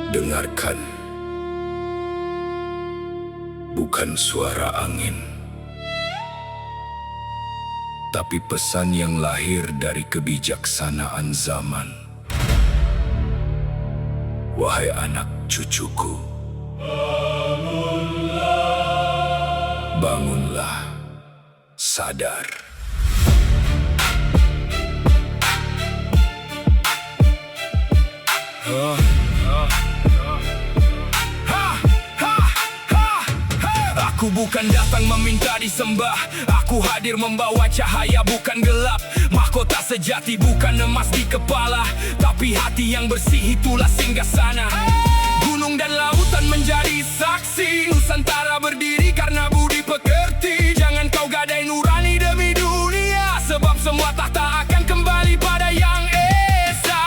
Dengarkan, bukan suara angin, tapi pesan yang lahir dari kebijaksanaan zaman. Wahai anak cucuku, bangunlah, sadar. Aku bukan datang meminta disembah, aku hadir membawa cahaya bukan gelap. Mahkota sejati bukan emas di kepala, tapi hati yang bersih itulah singgasana. Gunung dan lautan menjadi saksi, Nusantara berdiri karena budi pekerti. Jangan kau gadai nurani demi dunia, sebab semua tahta akan kembali pada yang esa.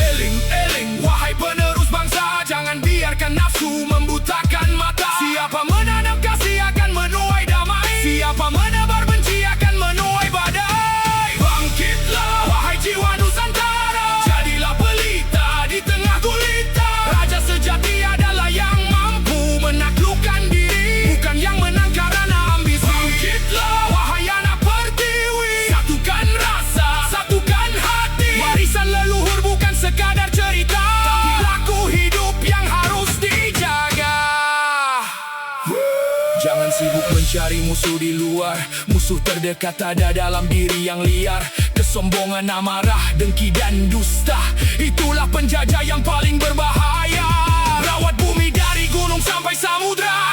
Eling, eling, wahai penerus bangsa, jangan biarkan nafsu membutakan mata. Siapa menanam kasih akan menuai damai, siapa menebar benci akan menuai badai. Bangkitlah wahai jiwa Nusantara, jadilah pelita di tengah gulita. Raja sejati adalah yang mampu menaklukkan diri, bukan yang menang karena ambisi. Bangkitlah wahai anak pertiwi, satukan rasa, satukan hati. Warisan leluhur bukan sekadar cerita, tapi laku hidup yang harus dijaga. Jangan sibuk mencari musuh di luar, musuh terdekat ada dalam diri yang liar. Kesombongan, amarah, dengki dan dusta, itulah penjajah yang paling berbahaya. Rawat bumi dari gunung sampai samudra,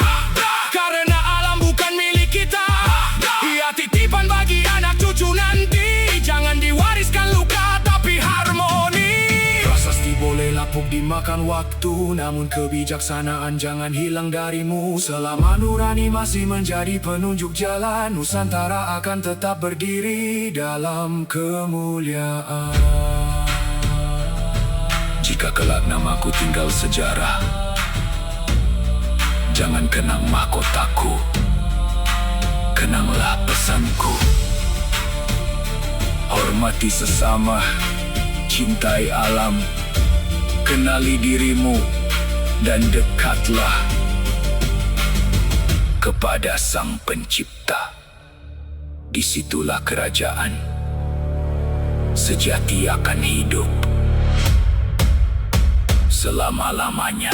karena alam bukan milik kita. Ia titipan bagi anak cucu nanti, jangan diwariskan luka tapi harmoni. Prasasti boleh lapuk dimakan waktu, namun kebijaksanaan jangan hilang darimu. Selama nurani masih menjadi penunjuk jalan, Nusantara akan tetap berdiri dalam kemuliaan. Jika kelak namaku tinggal sejarah, jangan kenang mahkotaku, kenanglah pesanku. Hormati sesama, cintai alam, kenali dirimu, dan dekatlah kepada Sang Pencipta. Disitulah kerajaan sejati akan hidup selama-lamanya.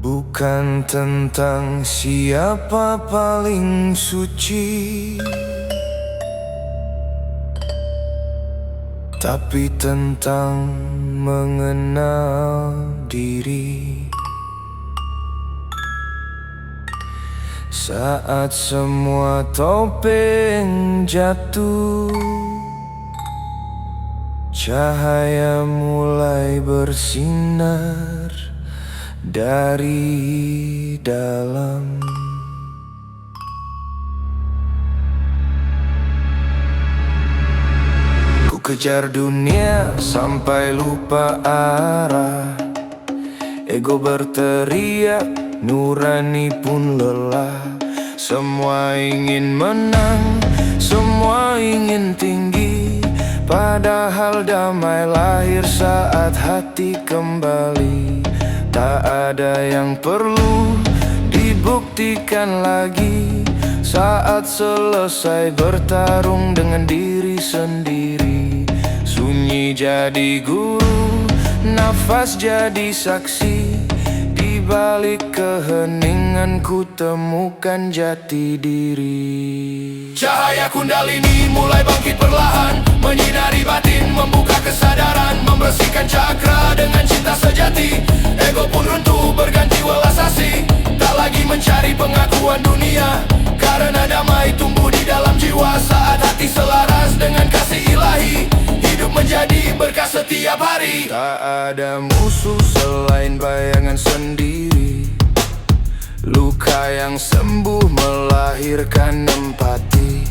Bukan tentang siapa paling suci, tapi tentang mengenal diri. Saat semua topeng jatuh, cahaya mulai bersinar dari dalam. Ku kejar dunia sampai lupa arah, ego berteriak, nurani pun lelah. Semua ingin menang, semua ingin tinggi, padahal damai lahir saat hati kembali. Tak ada yang perlu dibuktikan lagi, saat selesai bertarung dengan diri sendiri. Sunyi jadi guru, nafas jadi saksi, di balik keheningan ku temukan jati diri. Cahaya Kundalini mulai bangkit perlahan, menyinari batin, membuka kesadaran, membersihkan cakra dengan cinta sejati. Ego pun runtuh berganti welas asih, tak lagi mencari pengakuan dunia, karena damai tumbuh di dalam jiwa. Saat hati selaras dengan kasih ilahi, hidup menjadi berkah setiap hari. Tak ada musuh selain bayangan sendiri, Luka yang sembuh melahirkan empati.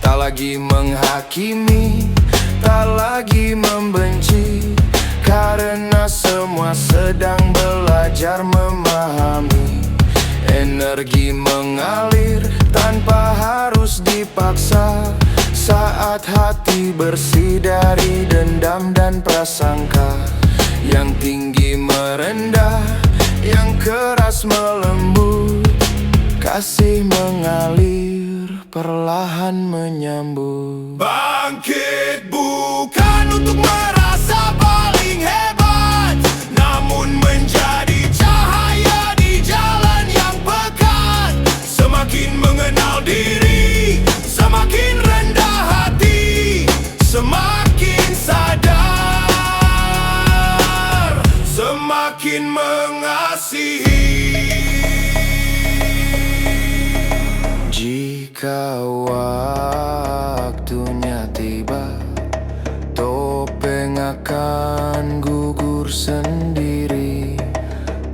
Tak lagi menghakimi, tak lagi membenci, karena semua sedang belajar memahami. Energi mengalir tanpa harus dipaksa, saat hati bersih dari dendam dan prasangka. Yang tinggi merendah, yang keras melembut, kasih mengalir, perlahan menyambut. Bangkit bukan untuk merasa paling hebat, namun menjadi cahaya di jalan yang pekat. Semakin mengenal diri, semakin rendah hati, semakin sadar, semakin mengasihi. Jika waktunya tiba, topeng akan gugur sendiri.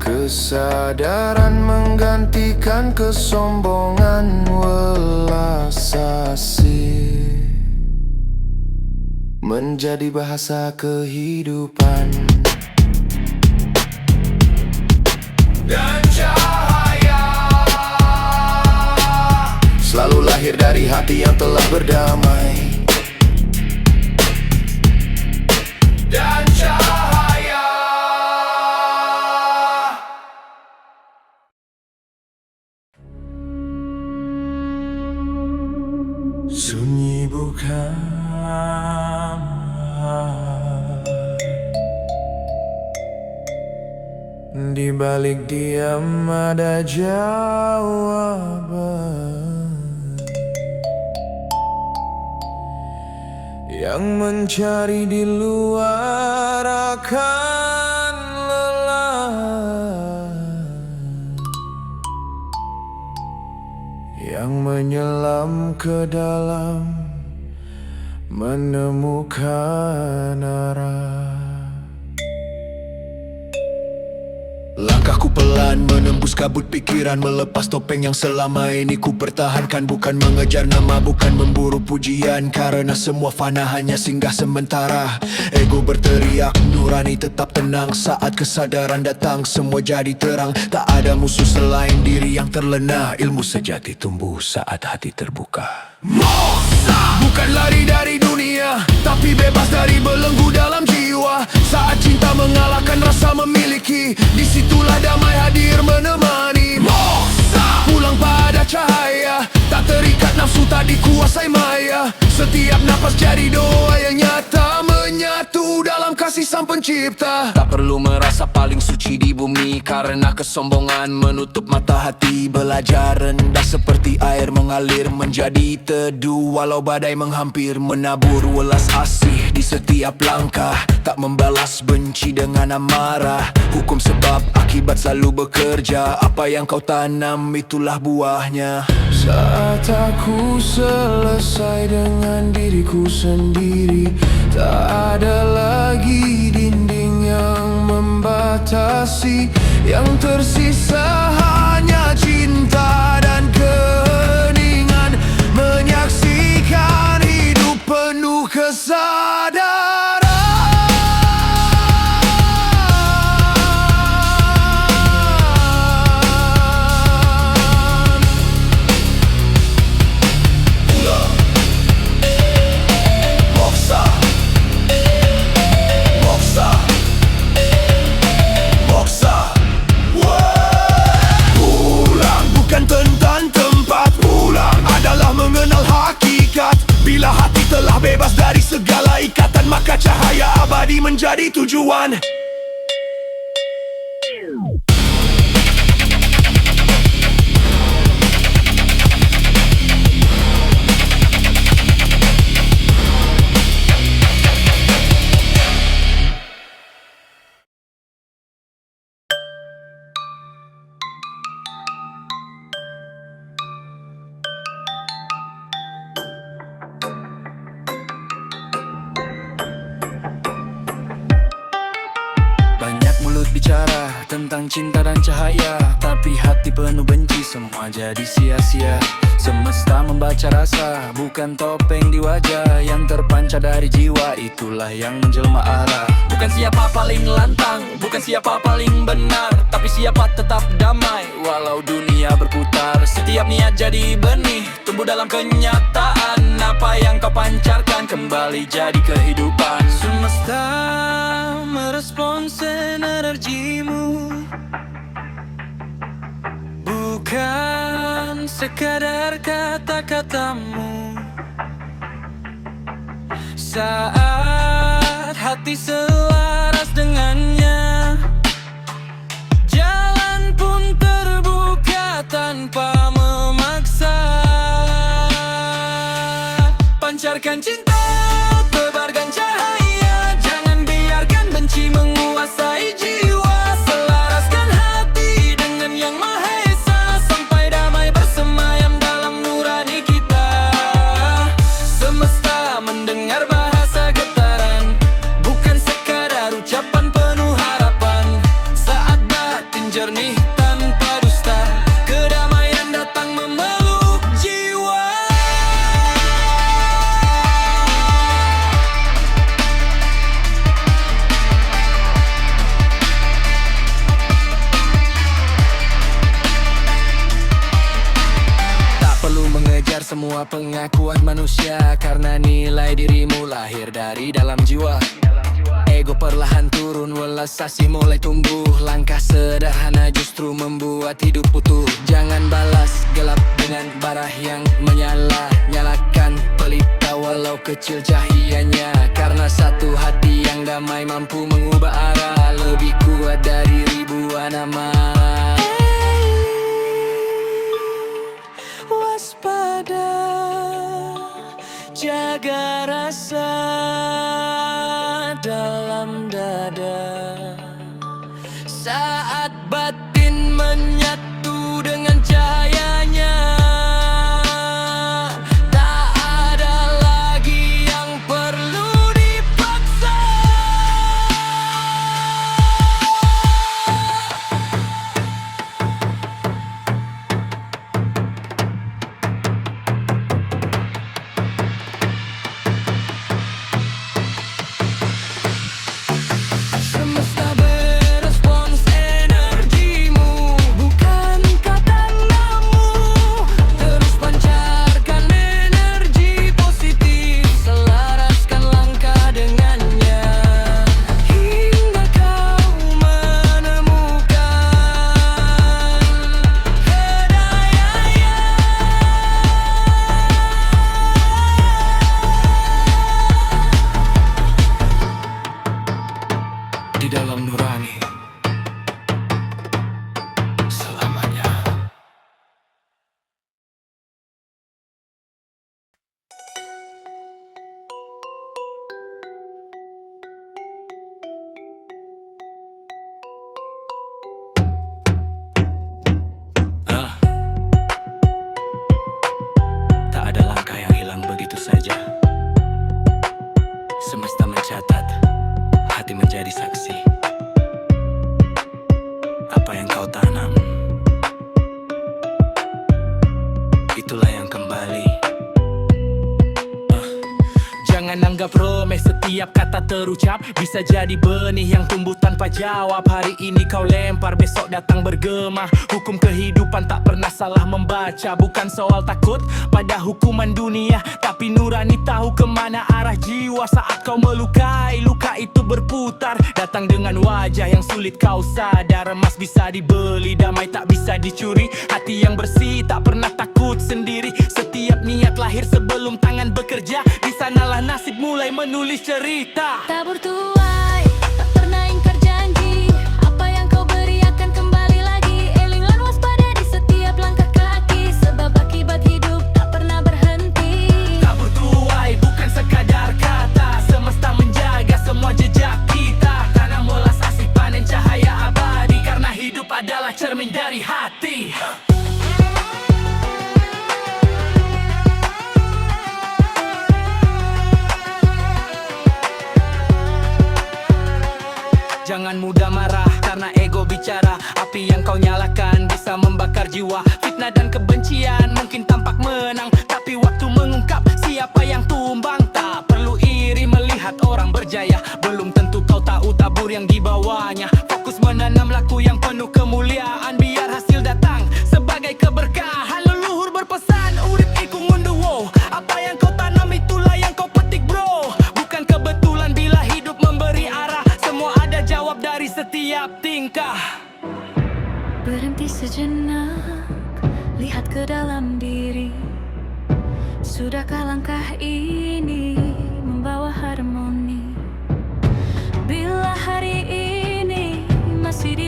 Kesadaran menggantikan kesombongan, welas asih menjadi bahasa kehidupan. Dan cahaya Selalu lahir dari hati yang telah berdamai. dan cahaya Sunyi bukan di balik diam ada jawaban yang mencari di luar akan lelah, yang menyelam ke dalam menemukan arah. Langkahku pelan menembus kabut pikiran, melepas topeng yang selama ini ku pertahankan. Bukan mengejar nama, bukan memburu pujian, karena semua fana hanya singgah sementara. Ego berteriak, nurani tetap tenang. Saat kesadaran datang, semua jadi terang. Tak ada musuh selain diri yang terlena. Ilmu sejati tumbuh saat hati terbuka. Moksha bukan lari dari dunia, tapi bebas dari belenggu dalam jiwa. Saat cinta mengalahkan rasa memiliki, disitulah damai hadir menemani. Moksha pulang pada cahaya, tak terikat nafsu, tak dikuasai maya. Setiap napas jadi doa yang nyata, menyatu dalam kasih sang pencipta. Tak perlu merasa paling suci di bumi, karena kesombongan menutup mata hati. Belajar rendah seperti air mengalir menjadi teduh, walau badai menghampir. Menabur welas asih di setiap langkah, tak membalas benci dengan amarah. Hukum sebab akibat selalu bekerja, apa yang kau tanam itulah buahnya. Saat aku selesai dengan diriku sendiri, tak ada lagi dinding yang membatasi. Yang tersisa hanya cinta dan keheningan, menyaksikan hidup penuh kesadaran. Bila hati telah bebas dari segala ikatan, maka cahaya abadi menjadi tujuan. tentang cinta dan cahaya, tapi hati penuh benci, semua jadi sia-sia. Semesta membaca rasa, bukan topeng di wajah. Yang terpancar dari jiwa, itulah yang menjelma arah. Bukan siapa paling lantang, bukan siapa paling benar, tapi siapa tetap damai walau dunia berputar. Setiap niat jadi benih, tumbuh dalam kenyataan. Apa yang kau pancarkan kembali jadi kehidupan. Semesta merespons energimu, bukan sekadar kata-katamu. Saat hati selaras dengannya, jalan pun terbuka tanpa memaksa. Pancarkan cinta, tebarkan cahaya, jangan biarkan benci menguasai jiwa. Selaraskan hati dengan yang Maha Esa, sampai damai bersemayam dalam nurani kita. Semesta mendengar bahasa getaran, bukan sekadar ucapan penuh harapan. Saat batin jernih tanpa dusta, kedamaian datang memeluk jiwa. Tak perlu mengejar semua pengakuan manusia, karena nilai dirimu lahir dari dalam jiwa. Ego perlahan turun, welas asih mulai tumbuh. Langkah sederhana justru membuat hidup utuh. Jangan balas gelap dengan bara yang menyala. Nyalakan pelita walau kecil cahayanya, karena satu hati yang damai mampu mengubah arah. Lebih kuat dari ribuan amal. Waspada, jaga rasa dalam dada. Saat batin menyatu dengan cahayanya, tak ada lagi yang perlu dipaksa. Semesta berespons energimu, bukan kata-katamu. Terus pancarkan energi positif, selaraskan langkah dengannya, hingga kau menemukan kedamaian di dalam nurani selamanya. Tak ada langkah yang hilang begitu saja. Semesta mencatat, hati menjadi saksi. Apa yang kau tanam, itulah yang kembali. Jangan anggap remeh setiap kata terucap, bisa jadi benih yang tumbuh tanpa jawab. Hari ini kau lempar, besok datang bergema. Hukum kehidupan tak pernah salah membaca. Bukan soal takut pada hukuman dunia, tapi nurani tahu kemana arah jiwa. Saat kau melukai, luka itu berputar, datang dengan wajah yang sulit kau sadar. Emas bisa dibeli, damai tak bisa dicuri. Hati yang bersih tak pernah takut sendiri. Setiap niat lahir sebelum tangan bekerja, di sanalah nasib mulai menulis cerita. Tabur tuai, tak pernah ingkar janji. Apa yang kau beri akan kembali lagi. Elinglah waspada di setiap langkah kaki, sebab akibat hidup tak pernah berhenti. Tabur tuai bukan sekadar kata, semesta menjaga semua jejak kita. Tanam welas asih panen cahaya abadi, karena hidup adalah cermin dari hati. Jangan mudah marah karena ego kau bicara. Api yang kau nyalakan bisa membakar jiwa. Fitnah dan kebencian mungkin tampak menang, tapi waktu mengungkap siapa yang tumbang. Tak perlu iri melihat orang berjaya, belum tentu kau tahu tabur yang dibawanya. Fokus menanam laku yang penuh kemuliaan, biar hasil datang sebagai keberkahan. Leluhur berpesan, urip iku ngunduwo. Apa yang kau tanam itulah yang kau petik bro. Bukan kebetulan bila hidup memberi arah, semua ada jawab dari setiap tingkah. Berhenti sejenak, lihat ke dalam diri. Sudahkah langkah ini membawa harmoni? Bila hari ini masih di